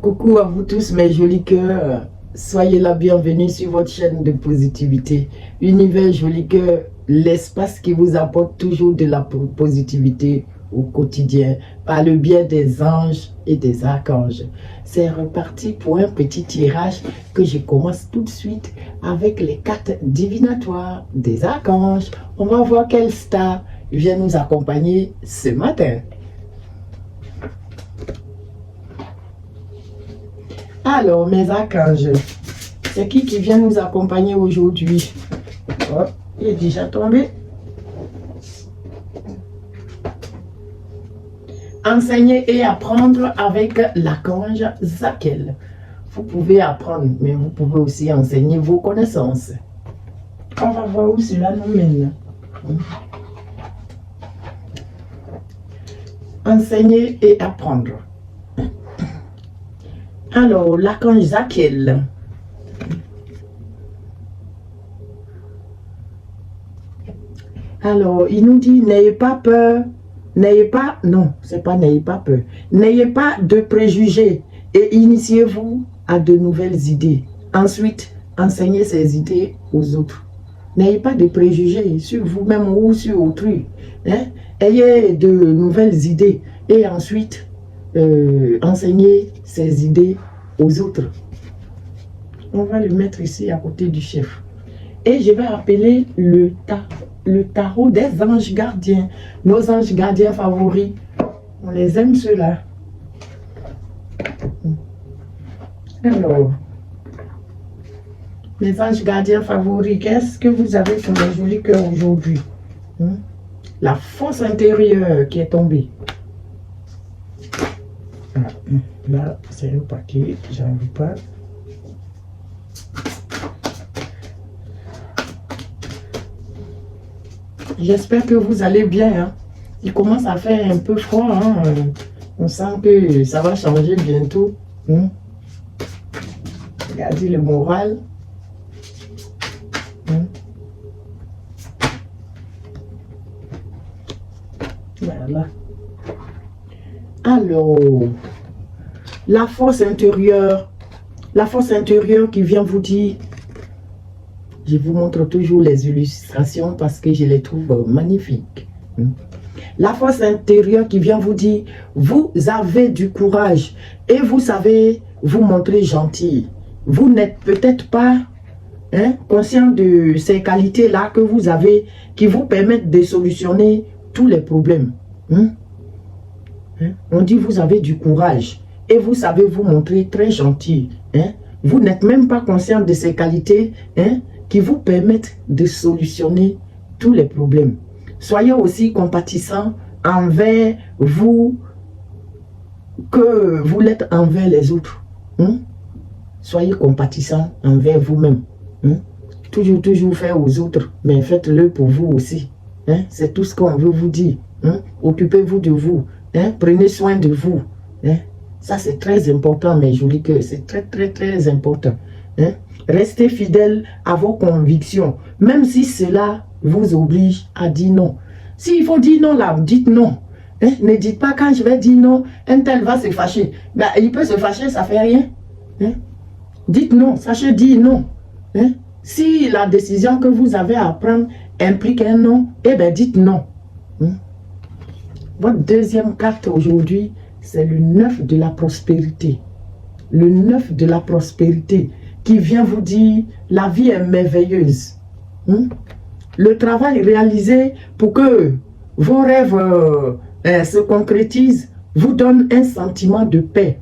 Coucou à vous tous mes jolis cœurs, soyez la bienvenue sur votre chaîne de positivité. Univers Joli Cœur, l'espace qui vous apporte toujours de la positivité au quotidien par le biais des anges et des archanges. C'est reparti pour un petit tirage que je commence tout de suite avec les cartes divinatoires des archanges. On va voir quelle star vient nous accompagner ce matin. Alors, mes archanges, c'est qui vient nous accompagner aujourd'hui? Oh, il est déjà tombé. Enseigner et apprendre avec l'archange Zachiel. Vous pouvez apprendre, mais vous pouvez aussi enseigner vos connaissances. On va voir où cela nous mène. Enseigner et apprendre. Alors, l'archange Zachiel. Alors, il nous dit, n'ayez pas peur, n'ayez pas, non, c'est pas n'ayez pas peur, n'ayez pas de préjugés et initiez-vous à de nouvelles idées. Ensuite, enseignez ces idées aux autres. N'ayez pas de préjugés sur vous-même ou sur autrui. Hein? Ayez de nouvelles idées et ensuite, enseignez ces idées aux autres. On va le mettre ici à côté du chef. Et je vais appeler le tarot des anges gardiens. Nos anges gardiens favoris. On les aime ceux-là. Alors, mes anges gardiens favoris, qu'est-ce que vous avez sur les jolis cœurs aujourd'hui? La force intérieure qui est tombée. Là, c'est un paquet, j'en veux pas. J'espère que vous allez bien. Hein. Il commence à faire un peu froid. Hein. On sent que ça va changer bientôt. Regardez le moral. Voilà. Alors, la force intérieure qui vient vous dire, je vous montre toujours les illustrations parce que je les trouve magnifiques. La force intérieure qui vient vous dire, vous avez du courage et vous savez vous montrer gentil. Vous n'êtes peut-être pas conscient de ces qualités-là que vous avez qui vous permettent de solutionner tous les problèmes. On dit vous avez du courage et vous savez vous montrer très gentil. Vous n'êtes même pas conscient de ces qualités qui vous permettent de solutionner tous les problèmes. Soyez aussi compatissant envers vous que vous l'êtes envers les autres. Soyez compatissant envers vous-même. Toujours faire aux autres, mais faites-le pour vous aussi. C'est tout ce qu'on veut vous dire. Occupez-vous de vous. Prenez soin de vous. Ça, c'est très important, mes jolis cœurs. C'est très important. Restez fidèle à vos convictions, même si cela vous oblige à dire non. S'il faut dire non là, dites non. Ne dites pas quand je vais dire non, un tel va se fâcher. Ben, il peut se fâcher, ça fait rien. Dites non, sachez dire non. Si la décision que vous avez à prendre implique un non, eh bien dites non. Votre deuxième carte aujourd'hui, c'est le 9 de la prospérité. Le 9 de la prospérité qui vient vous dire la vie est merveilleuse. Le travail réalisé pour que vos rêves se concrétisent vous donne un sentiment de paix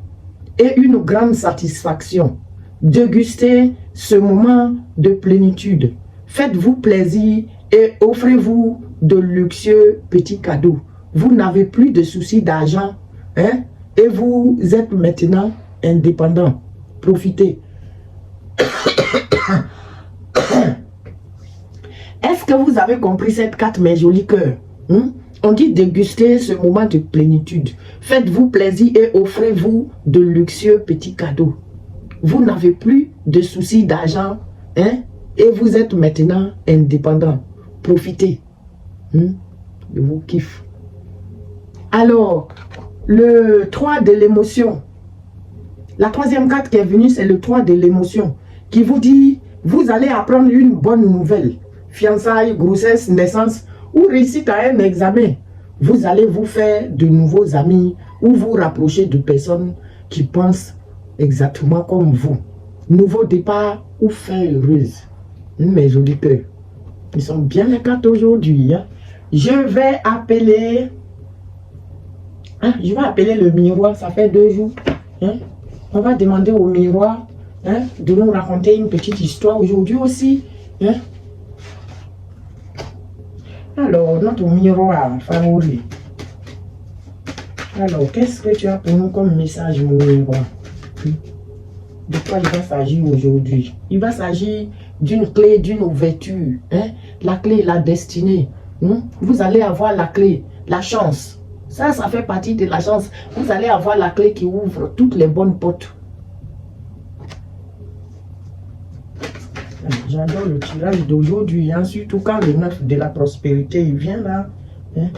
et une grande satisfaction. Dégustez ce moment de plénitude. Faites-vous plaisir et offrez-vous de luxueux petits cadeaux. Vous n'avez plus de soucis d'argent et vous êtes maintenant indépendant. Profitez. Est-ce que vous avez compris cette carte, mes jolis cœurs? On dit déguster ce moment de plénitude. Faites-vous plaisir et offrez-vous de luxueux petits cadeaux. Vous n'avez plus de soucis d'argent et vous êtes maintenant indépendant. Profitez de vos kiffs. Alors, le 3 de l'émotion. La troisième carte qui est venue, c'est le 3 de l'émotion, qui vous dit, vous allez apprendre une bonne nouvelle. Fiançailles, grossesse, naissance, ou réussite à un examen. Vous allez vous faire de nouveaux amis, ou vous rapprocher de personnes qui pensent exactement comme vous. Nouveau départ ou fin heureuse. Mes auditeurs, ils sont bien les cartes aujourd'hui. Hein? Je vais appeler le miroir, ça fait 2 jours. Hein? On va demander au miroir, hein, de nous raconter une petite histoire aujourd'hui aussi. Hein? Alors, notre miroir favori. Alors, qu'est-ce que tu as pour nous comme message, mon miroir? De quoi il va s'agir aujourd'hui? Il va s'agir d'une clé, d'une ouverture. Hein? La clé, la destinée. Hein? Vous allez avoir la clé, la chance. Ça fait partie de la chance. Vous allez avoir la clé qui ouvre toutes les bonnes portes. J'adore le tirage d'aujourd'hui, hein? Surtout quand le 9 de la prospérité il vient là. Hein?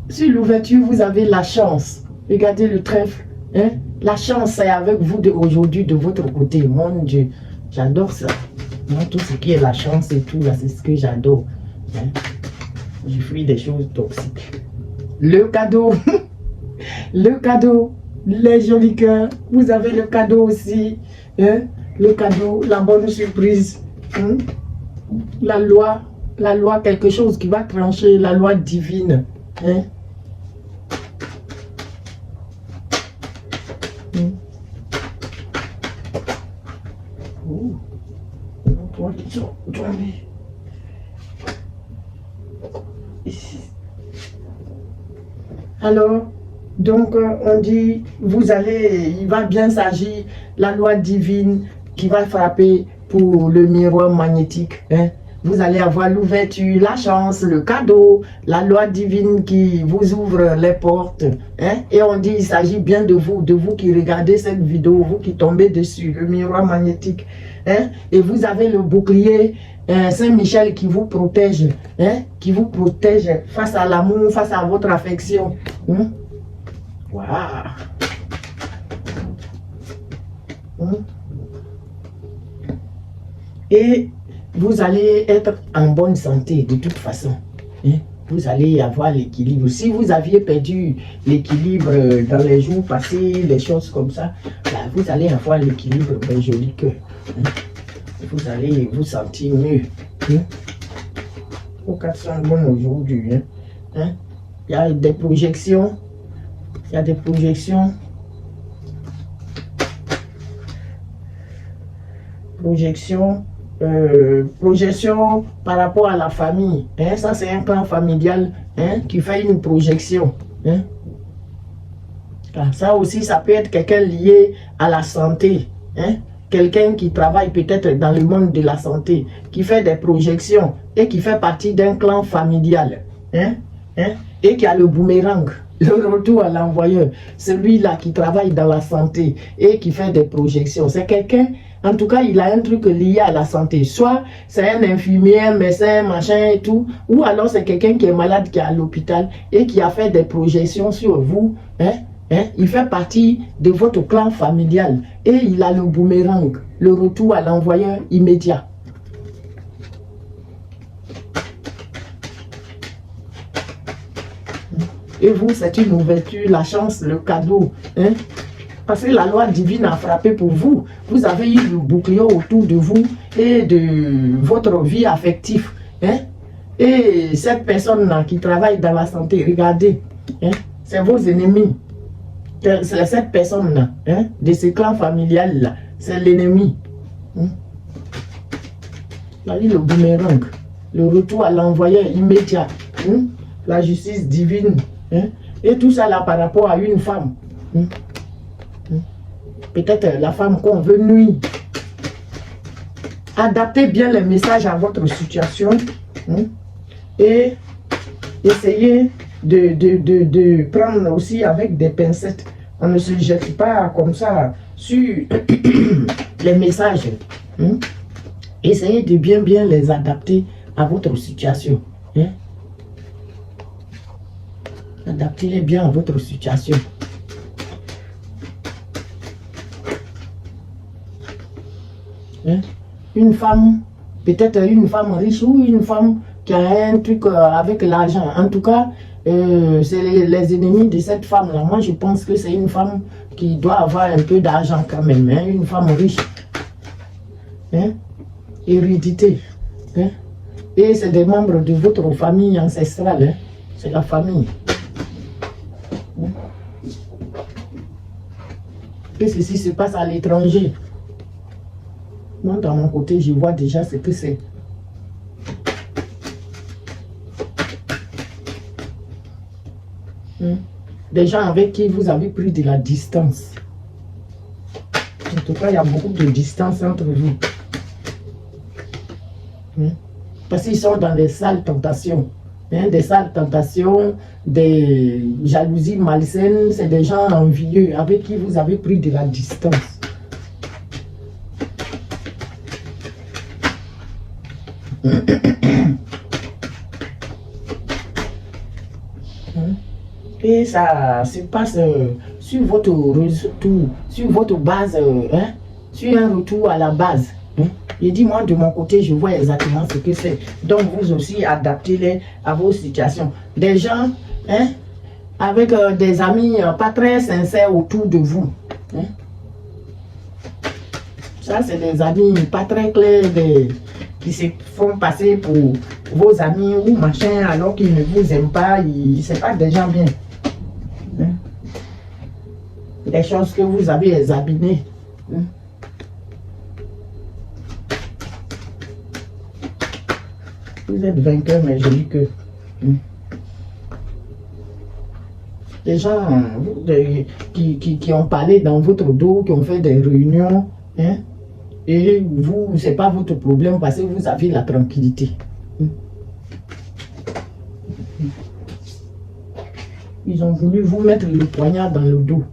Sur l'ouverture, vous avez la chance. Regardez le trèfle. Hein? La chance est avec vous aujourd'hui de votre côté. Mon Dieu, j'adore ça. Moi, tout ce qui est la chance et tout, là, c'est ce que j'adore. Hein? Je fuis des choses toxiques. Le cadeau. Le cadeau. Les jolis cœurs. Vous avez le cadeau aussi. Hein? Le cadeau, la bonne surprise. Hein? La loi, quelque chose qui va trancher, la loi divine. Hein? Alors, donc on dit, il va bien s'agir, la loi divine qui va frapper pour le miroir magnétique. Hein? Vous allez avoir l'ouverture, la chance, le cadeau, la loi divine qui vous ouvre les portes. Hein? Et on dit, il s'agit bien de vous qui regardez cette vidéo, vous qui tombez dessus, le miroir magnétique. Hein? Et vous avez le bouclier Saint-Michel qui vous protège. Hein? Qui vous protège face à l'amour, face à votre affection. Hein? Wow. Hein? Et vous allez être en bonne santé de toute façon. Hein? Vous allez avoir l'équilibre. Si vous aviez perdu l'équilibre dans les jours passés, les choses comme ça, là, vous allez avoir l'équilibre, ben, joli cœur. Hein? Vous allez vous sentir mieux. Hein? Vos 400 bonnes aujourd'hui. Hein? Hein? Il y a des projections. Il y a des projections. Projection par rapport à la famille. Hein? Ça, c'est un plan familial, hein, qui fait une projection. Hein? Ça aussi, ça peut être quelqu'un lié à la santé. Hein? Quelqu'un qui travaille peut-être dans le monde de la santé, qui fait des projections et qui fait partie d'un clan familial. Hein? Hein? Et qui a le boomerang, le retour à l'envoyeur. Celui-là qui travaille dans la santé et qui fait des projections. C'est quelqu'un, en tout cas, il a un truc lié à la santé. Soit c'est un infirmier, un médecin, machin et tout. Ou alors c'est quelqu'un qui est malade, qui est à l'hôpital et qui a fait des projections sur vous. Hein? Hein? Il fait partie de votre clan familial. Et il a le boomerang, le retour à l'envoyeur immédiat. Et vous, c'est une ouverture, la chance, le cadeau. Hein? Parce que la loi divine a frappé pour vous. Vous avez eu le bouclier autour de vous et de votre vie affective. Hein? Et cette personne-là qui travaille dans la santé, regardez, hein? C'est vos ennemis. C'est cette personne-là, hein? De ce clan familial-là, c'est l'ennemi. Hein? Là, il y a le boomerang, le retour à l'envoyeur immédiat. Hein? La justice divine. Hein? Et tout ça là par rapport à une femme. Hein? Hein? Peut-être la femme qu'on veut nuire. Adaptez bien les messages à votre situation. Hein? Et essayez de prendre aussi avec des pincettes. On ne se jette pas comme ça sur les messages. Hein? Essayez de bien les adapter à votre situation. Hein? Adaptez-les bien à votre situation. Hein? Une femme, peut-être une femme riche ou une femme qui a un truc avec l'argent. En tout cas, c'est les ennemis de cette femme-là. Moi, je pense que c'est une femme qui doit avoir un peu d'argent quand même. Hein? Une femme riche. Hein? Hérédité. Hein? Et c'est des membres de votre famille ancestrale. Hein? C'est la famille. Hein? Et ceci se passe à l'étranger. Moi, dans mon côté, je vois déjà ce que c'est. Des gens avec qui vous avez pris de la distance. En tout cas, il y a beaucoup de distance entre vous. Parce qu'ils sont dans des sales tentations. Des sales tentations, des jalousies malsaines. C'est des gens envieux avec qui vous avez pris de la distance. Et ça se passe sur votre retour, sur votre base, hein, sur un retour à la base. Hein. Et dis moi de mon côté, je vois exactement ce que c'est. Donc vous aussi adaptez-les à vos situations. Des gens, hein, avec des amis pas très sincères autour de vous. Hein. Ça, c'est des amis pas très clairs, qui se font passer pour vos amis ou machin, alors qu'ils ne vous aiment pas. C'est pas des gens bien. Hein? Des choses que vous avez examinées. Hein? Vous êtes vainqueur, mais je dis que les gens qui ont parlé dans votre dos, qui ont fait des réunions, hein? Et vous, c'est pas votre problème parce que vous avez la tranquillité. Ils ont voulu vous mettre le poignard dans le dos.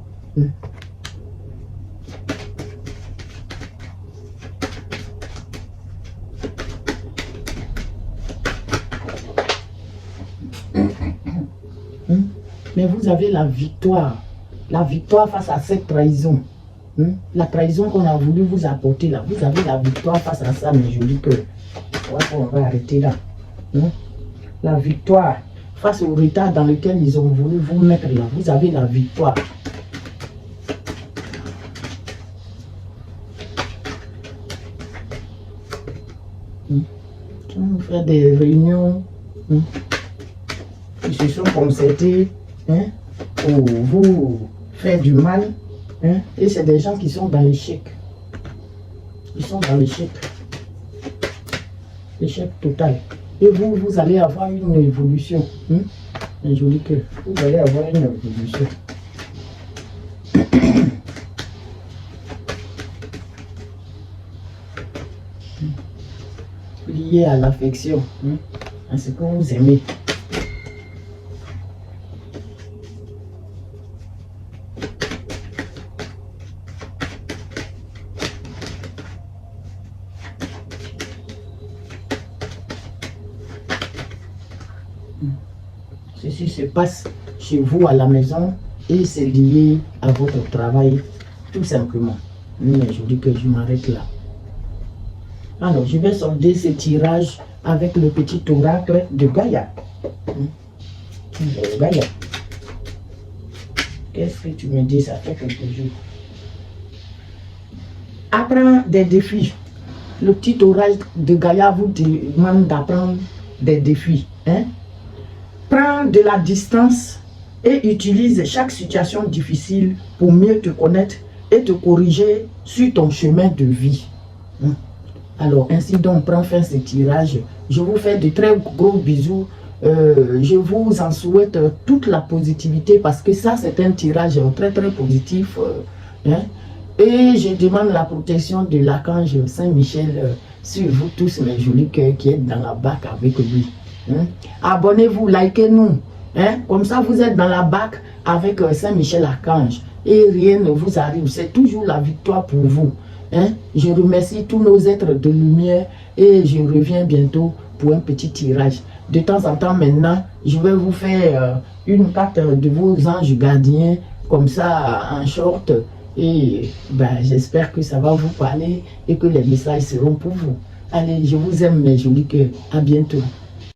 Mais vous avez la victoire. La victoire face à cette trahison. La trahison qu'on a voulu vous apporter là. Vous avez la victoire face à ça, mes jolis cœurs. On va arrêter là. La victoire face au retard dans lequel ils ont voulu vous mettre là. Vous avez la victoire. On va faire des réunions. Ils se sont concertés pour vous faire du mal. Et c'est des gens qui sont dans l'échec. Ils sont dans l'échec. L'échec total. Et vous, vous allez avoir une évolution. Un joli cœur. Vous allez avoir une évolution. Lié à l'affection. À ce que vous aimez. Ceci se passe chez vous à la maison et c'est lié à votre travail, tout simplement. Mais je dis que je m'arrête là. Alors, je vais solder ce tirage avec le petit oracle de Gaïa. Gaïa. Qu'est-ce que tu me dis? Ça fait quelques jours. Apprends des défis. Le petit oracle de Gaïa vous demande d'apprendre des défis. Prends de la distance et utilise chaque situation difficile pour mieux te connaître et te corriger sur ton chemin de vie. Alors, ainsi donc, prends fin ce tirage. Je vous fais de très gros bisous. Je vous en souhaite toute la positivité parce que ça, c'est un tirage très positif. Et je demande la protection de l'archange Saint-Michel sur vous tous, mes jolis cœurs qui êtes dans la barque avec lui. Hein? Abonnez-vous, likez-nous. Hein? Comme ça, vous êtes dans la barque avec Saint-Michel-Archange. Et rien ne vous arrive. C'est toujours la victoire pour vous. Hein? Je remercie tous nos êtres de lumière et je reviens bientôt pour un petit tirage. De temps en temps maintenant, je vais vous faire une carte de vos anges gardiens, comme ça en short. Et ben, j'espère que ça va vous parler et que les messages seront pour vous. Allez, je vous aime mes jolis cœurs. À bientôt.